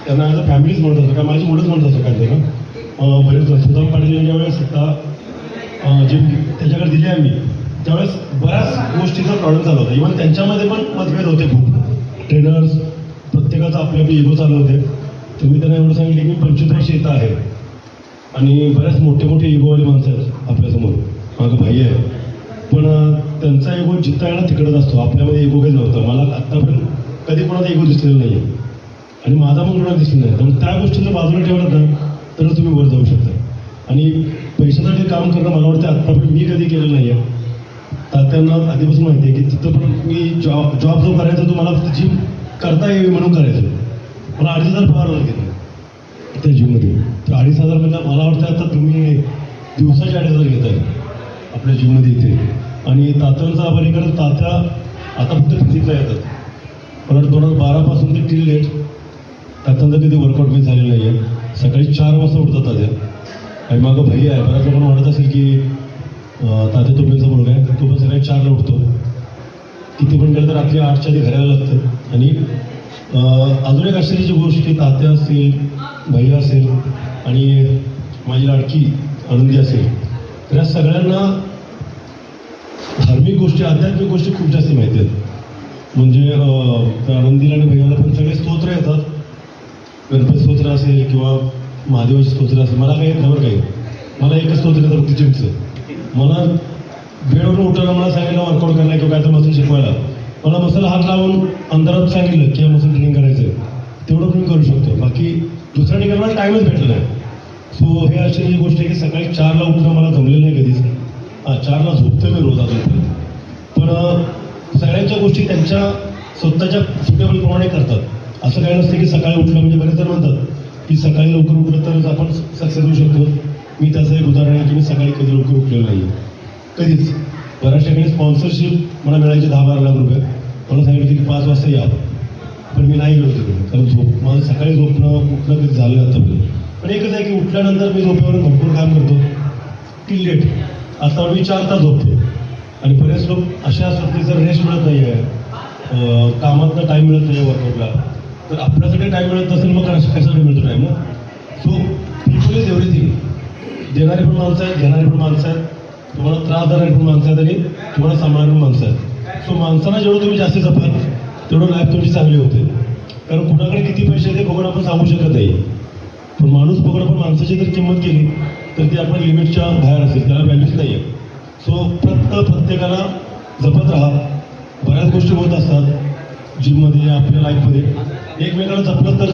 त्यांना as a फॅमिलीच म्हणत असतो, का माझी मुलंच म्हणत असतो काय ना. बरेच सुदाम पाटील यांच्या वेळेस आता जे त्याच्याकडे दिले आम्ही त्यावेळेस बऱ्याच गोष्टीचा प्रॉब्लेम झाला होता. इव्हन त्यांच्यामध्ये पण मतभेद होते खूप. ट्रेनर्स प्रत्येकाचं आपले इगो चालू होते. तुम्ही त्यांना एवढं सांगितले की 25 वर्ष येत आहे आणि बऱ्याच मोठे मोठे इगोवाले माणसं आहेत आपल्यासमोर, माझं भाई आहे, पण त्यांचा इगो जिथं आहे ना तिकडंच असतो. आपल्यामध्ये इगो काही नव्हतं. मला आत्तापर्यंत कधी कोणाचा इगो दिसलेला नाही आहे आणि माझा पण कोणाला दिसला नाही. त्यामुळे त्या गोष्टींना बाजूला ठेवलं ना तरच तुम्ही वर जाऊ शकता. आणि पैशासाठी काम करणं मला वाटतं आत्तापर्यंत मी कधी केलेलं नाही आहे. तात्यांना आधीपासून माहिती आहे की तिथं पण मी जॉब जो करायचा तो मला फक्त जिम करता यावी म्हणून करायचं. मला 2,500 पगार घेतलं त्या जिममध्ये. तर 2,500 म्हणजे मला वाटतं आता तुम्ही दिवसाचे 2,500 घेत आहे आपल्या जिममध्ये इथे. आणि तात्यांचा आभारी करत तात्या आता फक्त फिजिकला येतात. मला 2012 पासून ते टिल डेट तात्यांचा कधी वर्कआउट मी झालेलं नाही आहे. सकाळी 4 वाजता उठतात तात्या. आणि माझं भाई आहे, बऱ्याच लोकांना वाटत असेल की तात्या तोपेचा मुलगा आहे, तो पण सकाळी 4ला उठतो. किती पण केलं तर रात्री 8च्या आधी घरायला लागतं. आणि अजून एक आश्चर्याची गोष्ट की तात्या असेल, भैया असेल आणि माझी लाडकी आनंदी असेल, तर या सगळ्यांना धार्मिक गोष्टी, आध्यात्मिक गोष्टी खूप जास्त माहिती आहेत. म्हणजे आनंदीला आणि भैयाला पण सगळे स्तोत्र येतात. गणपती स्तोत्र असेल किंवा महादेवाचे स्तोत्र असेल. मला काही खबर काही, मला एकच स्तोत्र येतं फक्त जिमचं. मला बेडवरून उठायला मला सांगितलं वर्कआउट करायला किंवा काय तर मसल शिकवायला, मला मसल हात लावून अंधारात सांगितलं की मसल ट्रेनिंग करायचं, तेवढं तुम्ही करू शकतो. बाकी दुसऱ्या ठिकाणी मला टाईमच भेटला नाही. सो हे अशी गोष्ट आहे की सकाळी 4ला उठणं मला जमलेलं नाही कधीच. 4ला झोपतो मी रोज अजूनपर्यंत. पण सगळ्यांच्या गोष्टी त्यांच्या स्वतःच्या सुटेबलप्रमाणे करतात. असं काही नसतं की सकाळी उठलं म्हणजे बरेच जण म्हणतात की सकाळी लवकर उठलं तरच आपण सक्सेस होऊ शकतो. मी त्याचं एक उदाहरण आहे की मी सकाळी कधी लवकर उठलेलं नाही आहे कधीच. बऱ्याच ठिकाणी स्पॉन्सरशिप मला मिळायची 10-12 लाख रुपये. मला सांगितलं की 5 वाजता या, पण मी नाही गेलो तिकडे, कारण माझं सकाळी झोपणं उठणं कधी झालं आतापर्यंत. पण एकच आहे की उठल्यानंतर मी झोपेवरून भरपूर काम करतो टिल लेट. आता मी 4 तास झोपतो. आणि बरेच लोक असे असतात की जर रेस्ट मिळत नाही आहे, कामातनं टाईम मिळत नाही आहे वर्कआउटला, तर आपल्यासाठी टाईम मिळत नसेल मग कशासाठी मिळतो time. So people is everything. देणारी पण माणसं आहेत, घेणारी पण माणसं आहेत, तुम्हाला त्रास देणारी पण माणसं आहेत आणि तुम्हाला सांभाळणारी पण माणसं आहेत. सो माणसांना जेवढं तुम्ही जास्त जपाल तेवढं लाईफ तुमची चांगली होते. कारण कुणाकडे किती पैसे येते बघून आपण सांगू शकत नाही. पण माणूस बघून आपण माणसाची जर किंमत केली तर ती आपण लिमिटच्या बाहेर असेल, त्याला व्हॅल्यूच नाही आहे. सो प्रत्येकाला जपत राहा. बऱ्याच गोष्टी होत असतात जिममध्ये, आपल्या लाईफमध्ये. एकमेकाला जपलं तर